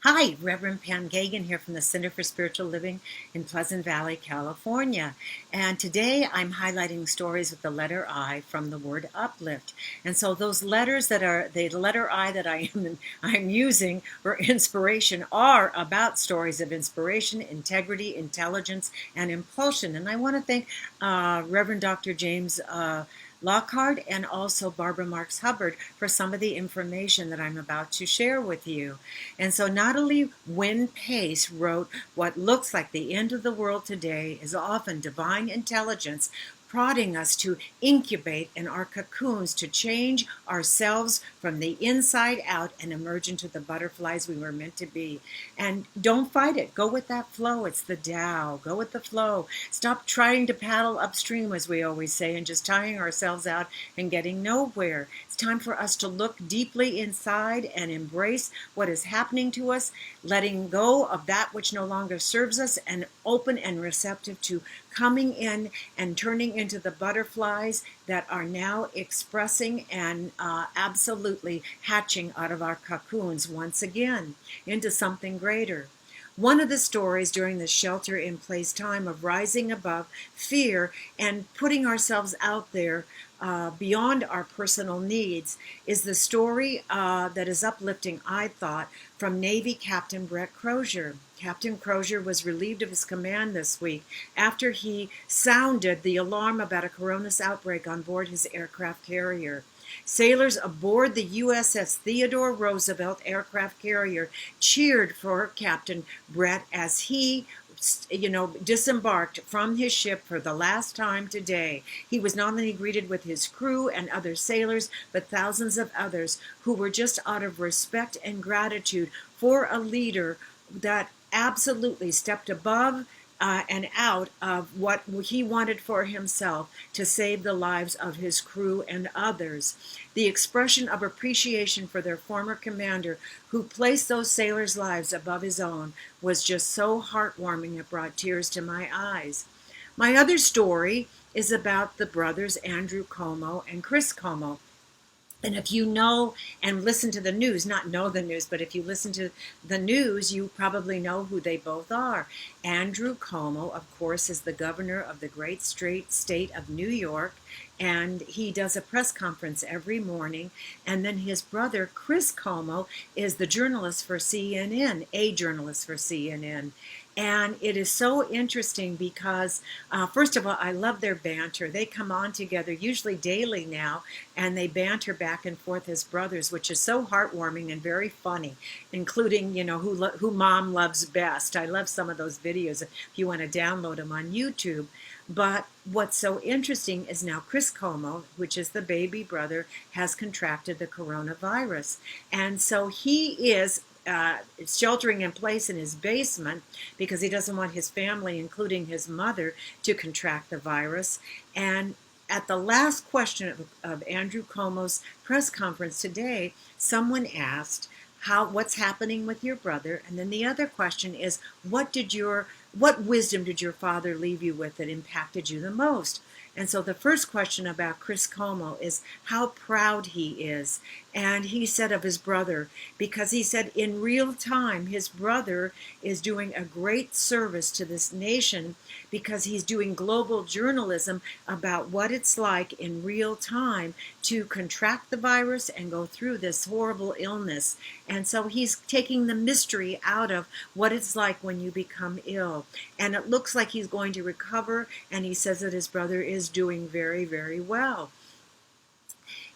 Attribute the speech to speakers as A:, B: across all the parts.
A: Hi, Reverend Pam Geagan here from the Center for Spiritual Living in Pleasant Valley, California. And today I'm highlighting stories with the letter I from the word uplift. And so those letters that are the letter I that I'm using for inspiration are about stories of inspiration, integrity, intelligence, and impulsion. And I want to thank Reverend Dr. James Lockhart and also Barbara Marks Hubbard for some of the information that I'm about to share with you. And so not only Win Pace wrote, what looks like the end of the world today is often divine intelligence prodding us to incubate in our cocoons to change ourselves from the inside out and emerge into the butterflies we were meant to be. And don't fight it. Go with that flow. It's the Tao. Go with the flow. Stop trying to paddle upstream, as we always say, and just tying ourselves out and getting nowhere. It's time for us to look deeply inside and embrace what is happening to us, letting go of that which no longer serves us, and open and receptive to coming in and turning into the butterflies that are now expressing and absolutely hatching out of our cocoons once again into something greater. One of the stories during the shelter in place time of rising above fear and putting ourselves out there beyond our personal needs is the story that is uplifting, I thought, from Navy Captain Brett Crozier. Captain Crozier was relieved of his command this week after he sounded the alarm about a coronavirus outbreak on board his aircraft carrier. Sailors aboard the USS Theodore Roosevelt aircraft carrier cheered for Captain Brett as he disembarked from his ship for the last time today. He was not only greeted with his crew and other sailors, but thousands of others who were just out of respect and gratitude for a leader that absolutely stepped above and out of what he wanted for himself to save the lives of his crew and others. The expression of appreciation for their former commander, who placed those sailors' lives above his own, was just so heartwarming it brought tears to my eyes. My other story is about the brothers Andrew Cuomo and Chris Cuomo. And if you know and listen to the news, not know the news, but if you listen to the news, you probably know who they both are. Andrew Cuomo, of course, is the governor of the great state of New York, and he does a press conference every morning. And then his brother, Chris Cuomo, is the journalist for CNN, a journalist for CNN. And it is so interesting because, first of all, I love their banter. They come on together, usually daily now, and they banter back and forth as brothers, which is so heartwarming and very funny, including, who mom loves best. I love some of those videos if you want to download them on YouTube. But what's so interesting is now Chris Cuomo, which is the baby brother, has contracted the coronavirus. And so he is sheltering in place in his basement because he doesn't want his family, including his mother, to contract the virus. And at the last question of Andrew Cuomo's press conference today, someone asked, what's happening with your brother? And then the other question is, what wisdom did your father leave you with that impacted you the most? And so the first question about Chris Cuomo is how proud he is. And he said of his brother, because he said in real time, his brother is doing a great service to this nation because he's doing global journalism about what it's like in real time to contract the virus and go through this horrible illness. And so he's taking the mystery out of what it's like when you become ill. And it looks like he's going to recover, and he says that his brother is doing very, very well.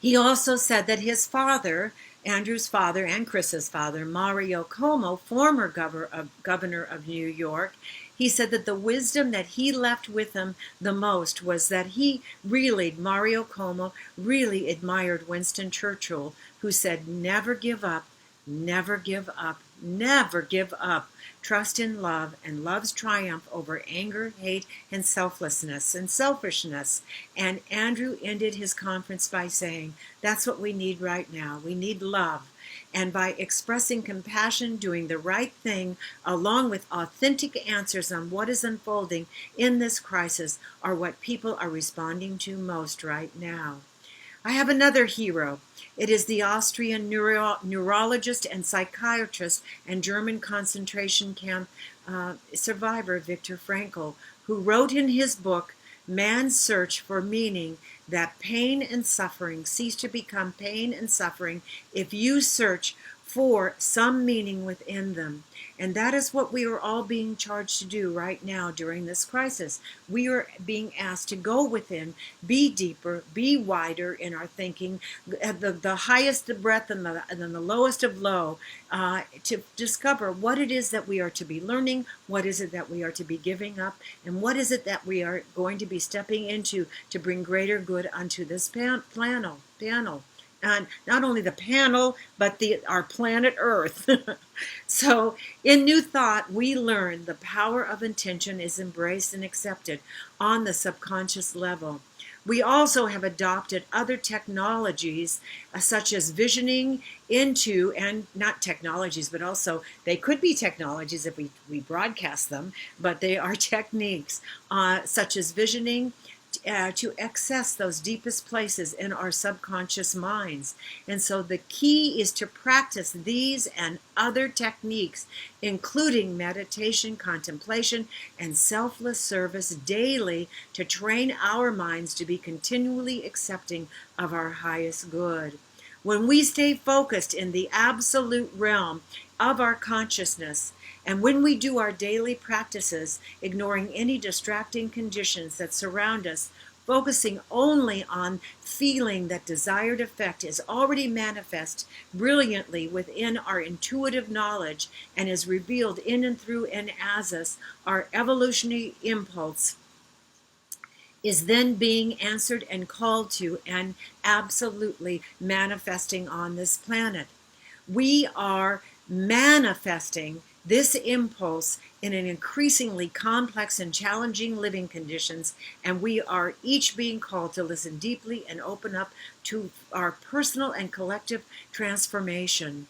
A: He also said that his father, Andrew's father and Chris's father, Mario Cuomo, former governor of New York, he said that the wisdom that he left with him the most was that Mario Cuomo really admired Winston Churchill, who said, never give up, never give up, never give up. Trust in love, and love's triumph over anger, hate, and selflessness and selfishness. And Andrew ended his conference by saying, that's what we need right now. We need love. And by expressing compassion, doing the right thing, along with authentic answers on what is unfolding in this crisis, are what people are responding to most right now. I have another hero. It is the Austrian neurologist and psychiatrist and German concentration camp survivor Viktor Frankl, who wrote in his book, Man's Search for Meaning, that pain and suffering cease to become pain and suffering if you search for some meaning within them. And that is what we are all being charged to do right now during this crisis. We are being asked to go within, be deeper, be wider in our thinking, at the highest of breadth and the lowest of low, to discover what it is that we are to be learning, what is it that we are to be giving up, and what is it that we are going to be stepping into to bring greater good unto this panel. And not only the panel, but our planet Earth. So in New Thought, we learn the power of intention is embraced and accepted on the subconscious level. We also have adopted other technologies such as visioning into, and not technologies, but also they could be technologies if we broadcast them, but they are techniques such as visioning to access those deepest places in our subconscious minds. And so the key is to practice these and other techniques, including meditation, contemplation, and selfless service daily to train our minds to be continually accepting of our highest good. When we stay focused in the absolute realm of our consciousness, and when we do our daily practices, ignoring any distracting conditions that surround us, focusing only on feeling that desired effect is already manifest brilliantly within our intuitive knowledge and is revealed in and through and as us, our evolutionary impulse is then being answered and called to and absolutely manifesting on this planet. We are manifesting this impulse in an increasingly complex and challenging living conditions, and we are each being called to listen deeply and open up to our personal and collective transformation.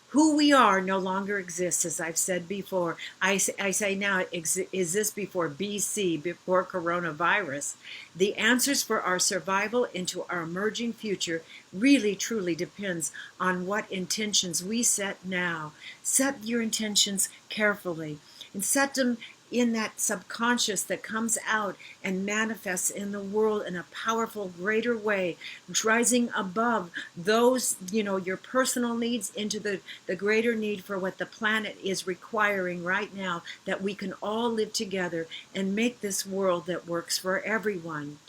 A: Who we are no longer exists, as I've said before. I say now, is this before BC, before coronavirus? The answers for our survival into our emerging future really, truly depends on what intentions we set now. Set your intentions carefully and set them in that subconscious that comes out and manifests in the world in a powerful, greater way, rising above those, your personal needs into the greater need for what the planet is requiring right now, that we can all live together and make this world that works for everyone.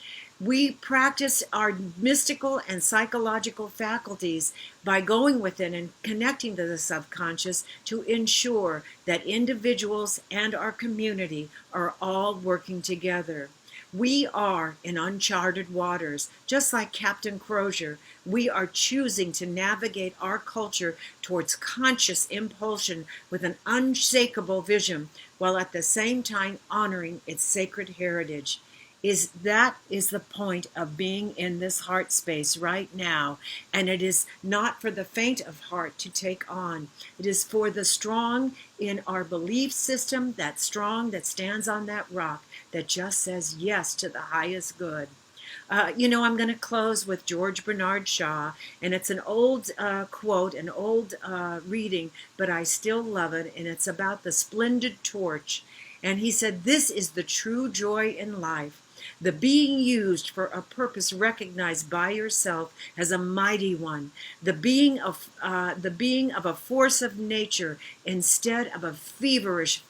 A: We practice our mystical and psychological faculties by going within and connecting to the subconscious to ensure that individuals and our community are all working together. We are in uncharted waters, just like Captain Crozier. We are choosing to navigate our culture towards conscious impulsion with an unshakable vision, while at the same time honoring its sacred heritage. That is the point of being in this heart space right now. And it is not for the faint of heart to take on. It is for the strong in our belief system, that strong that stands on that rock, that just says yes to the highest good. I'm going to close with George Bernard Shaw, and it's an old quote, an old reading, but I still love it, and it's about the splendid torch. And he said, "This is the true joy in life. The being used for a purpose recognized by yourself as a mighty one, the being of a force of nature instead of a feverish,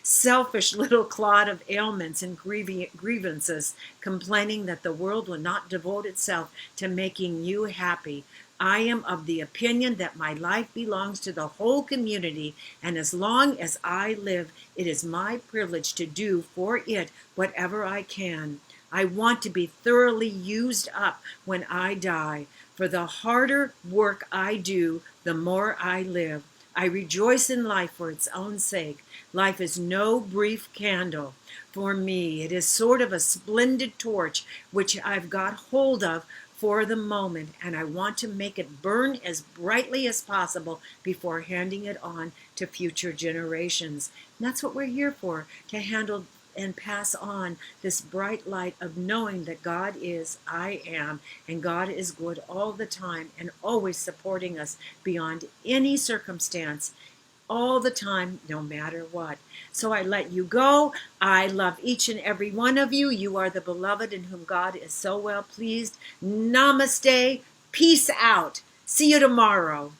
A: selfish little clod of ailments and grievances, complaining that the world will not devote itself to making you happy. I am of the opinion that my life belongs to the whole community, and as long as I live, it is my privilege to do for it whatever I can. I want to be thoroughly used up when I die. For the harder work I do, the more I live. I rejoice in life for its own sake. Life is no brief candle. For me, it is sort of a splendid torch which I've got hold of for the moment, and I want to make it burn as brightly as possible before handing it on to future generations." And that's what we're here for, to and pass on this bright light of knowing that God is, I am, and God is good all the time and always supporting us beyond any circumstance, all the time, no matter what. So I let you go. I love each and every one of you. You are the beloved in whom God is so well pleased. Namaste. Peace out. See you tomorrow.